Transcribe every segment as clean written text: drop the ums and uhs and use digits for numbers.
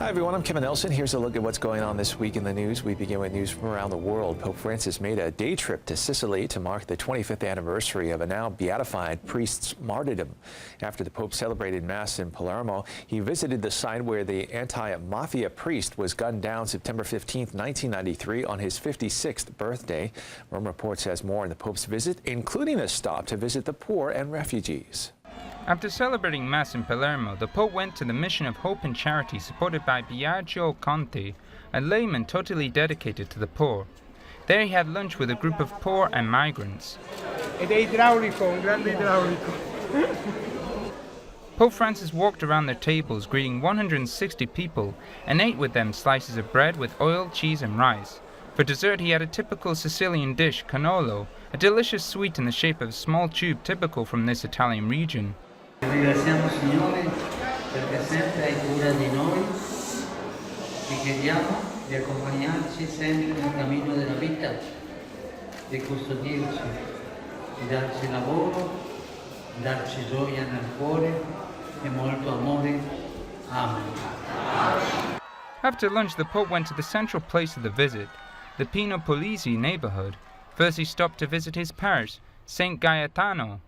Hi everyone, I'm Kevin Nelson. Here's a look at what's going on this week in the news. We begin with news from around the world. Pope Francis made a day trip to Sicily to mark the 25th anniversary of a now beatified priest's martyrdom. After the Pope celebrated Mass in Palermo, he visited the site where the anti-mafia priest was gunned down September 15, 1993 on his 56th birthday. Rome Reports has more on the Pope's visit, including a stop to visit the poor and refugees. After celebrating Mass in Palermo, the Pope went to the Mission of Hope and Charity supported by Biagio Conti, a layman totally dedicated to the poor. There he had lunch with a group of poor and migrants. Ed è idraulico, un grande idraulico. Pope Francis walked around their tables greeting 160 people and ate with them slices of bread with oil, cheese and rice. For dessert he had a typical Sicilian dish, cannolo, a delicious sweet in the shape of a small tube typical from this Italian region. Ringraziamo Signore perché sempre hai cura di noi, ti chiediamo di accompagnarci sempre nel cammino della vita, di custodirci, di darci lavoro, di darci gioia nel cuore e molto amore. Amen. After lunch, the Pope went to the central place of the visit, the Pino Puglisi neighborhood. First he stopped to visit his parish, St. Gaetano.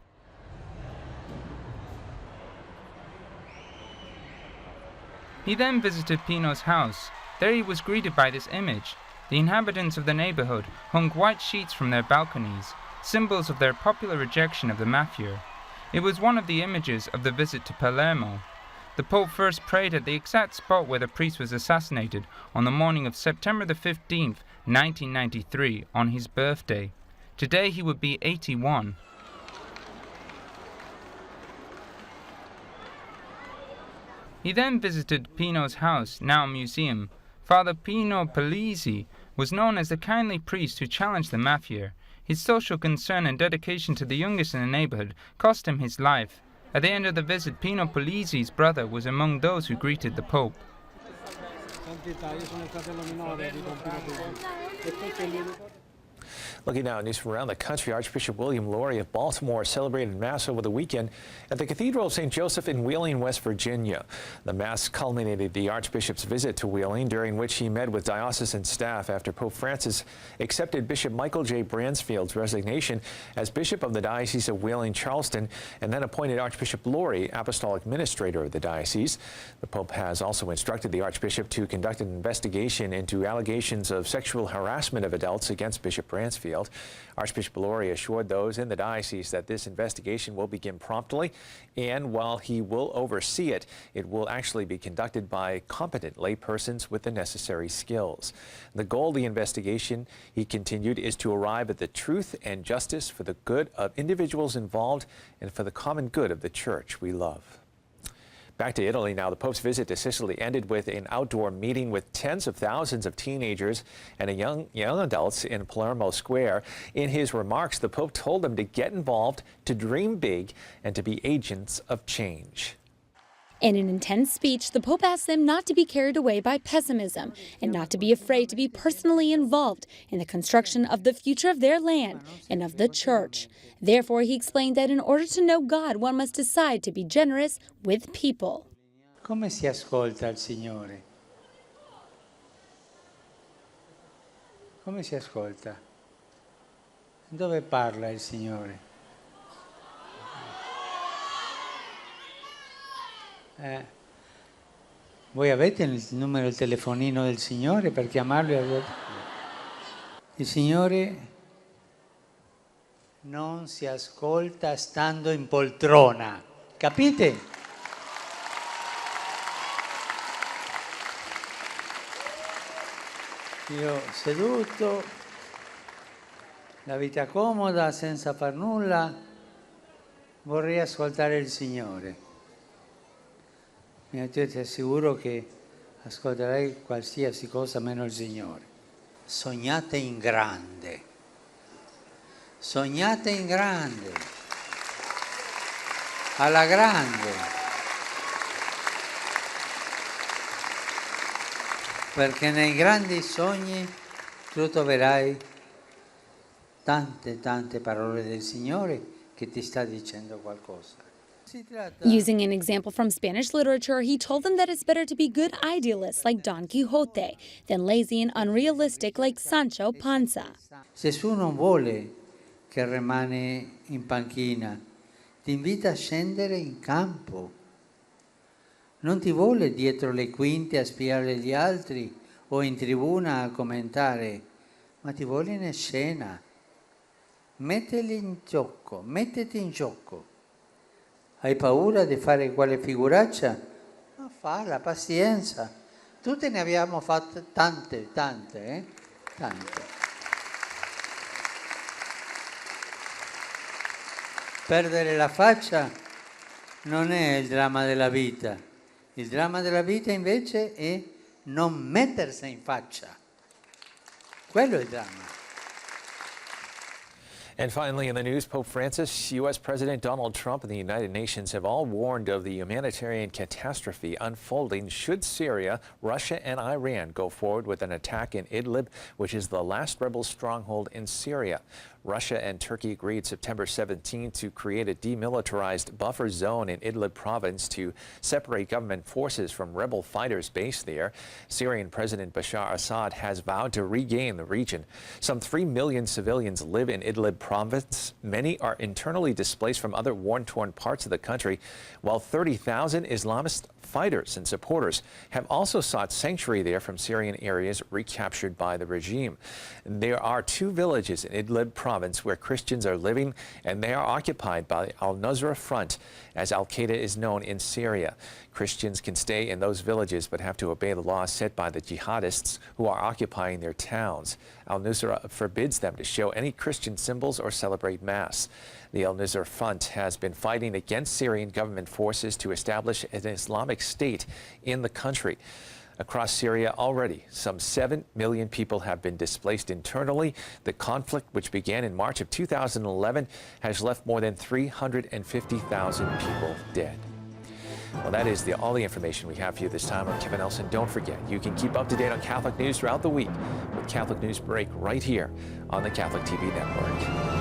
He then visited Pino's house. There he was greeted by this image. The inhabitants of the neighborhood hung white sheets from their balconies, symbols of their popular rejection of the mafia. It was one of the images of the visit to Palermo. The Pope first prayed at the exact spot where the priest was assassinated on the morning of September the 15th, 1993, on his birthday. Today he would be 81. He then visited Pino's house, now a museum. Father Pino Puglisi was known as the kindly priest who challenged the mafia. His social concern and dedication to the youngest in the neighborhood cost him his life. At the end of the visit, Pino Puglisi's brother was among those who greeted the Pope. Looking now at news from around the country, Archbishop William Laureate of Baltimore celebrated Mass over the weekend at the Cathedral of St. Joseph in Wheeling, West Virginia. The Mass culminated the Archbishop's visit to Wheeling, during which he met with diocesan staff after Pope Francis accepted Bishop Michael J. Bransfield's resignation as Bishop of the Diocese of Wheeling-Charleston and then appointed Archbishop Laureate apostolic administrator of the diocese. The Pope has also instructed the Archbishop to conduct an investigation into allegations of sexual harassment of adults against Bishop Bransfield. Archbishop Laureate assured those in the diocese that this investigation will begin promptly, and while he will oversee it, it will actually be conducted by competent laypersons with the necessary skills. The goal of the investigation, he continued, is to arrive at the truth and justice for the good of individuals involved and for the common good of the church we love. Back to Italy now. The Pope's visit to Sicily ended with an outdoor meeting with tens of thousands of teenagers and young adults in Palermo Square. In his remarks, the Pope told them to get involved, to dream big, and to be agents of change. In an intense speech, the Pope asked them not to be carried away by pessimism and not to be afraid to be personally involved in the construction of the future of their land and of the church. Therefore, he explained that in order to know God, one must decide to be generous with people. Come si ascolta il Signore? Come si ascolta? Dove parla il Signore? Voi avete il numero del telefonino del Signore per chiamarlo? Il Signore non si ascolta stando in poltrona, capite? Io seduto, la vita comoda, senza far nulla, vorrei ascoltare il Signore. Io ti assicuro che ascolterai qualsiasi cosa meno il Signore. Sognate in grande. Sognate in grande. Alla grande. Perché nei grandi sogni tu troverai tante parole del Signore che ti sta dicendo qualcosa. Using an example from Spanish literature, he told them that it's better to be good idealists like Don Quixote than lazy and unrealistic like Sancho Panza. Gesù non vuole che rimane in panchina, ti invita a scendere in campo. Non ti vuole dietro le quinte a spiare gli altri o in tribuna a commentare, ma ti vuole in scena. Mettiti in gioco. Hai paura di fare quale figuraccia? Ma falla, pazienza. Tutte ne abbiamo fatte tante. Perdere la faccia non è il dramma della vita. Il dramma della vita invece è non mettersi in faccia. Quello è il dramma. And finally, in the news, Pope Francis, U.S. President Donald Trump, and the United Nations have all warned of the humanitarian catastrophe unfolding should Syria, Russia, and Iran go forward with an attack in Idlib, which is the last rebel stronghold in Syria. Russia and Turkey agreed September 17 to create a demilitarized buffer zone in Idlib province to separate government forces from rebel fighters based there. Syrian President Bashar Assad has vowed to regain the region. Some 3 million civilians live in Idlib province. Many are internally displaced from other war-torn parts of the country, while 30,000 Islamist fighters and supporters have also sought sanctuary there from Syrian areas recaptured by the regime. There are 2 villages in Idlib province where Christians are living, and they are occupied by the al-Nusra Front, as al-Qaeda is known in Syria. Christians can stay in those villages but have to obey the laws set by the jihadists who are occupying their towns. Al-Nusra forbids them to show any Christian symbols or celebrate Mass. The al-Nusra Front has been fighting against Syrian government forces to establish an Islamic State in the country. Across Syria already, some 7 million people have been displaced internally. The conflict, which began in March of 2011, has left more than 350,000 people dead. Well, that is all the information we have for you this time. I'm Kevin Nelson. Don't forget, you can keep up to date on Catholic news throughout the week with Catholic Newsbreak right here on the Catholic TV Network.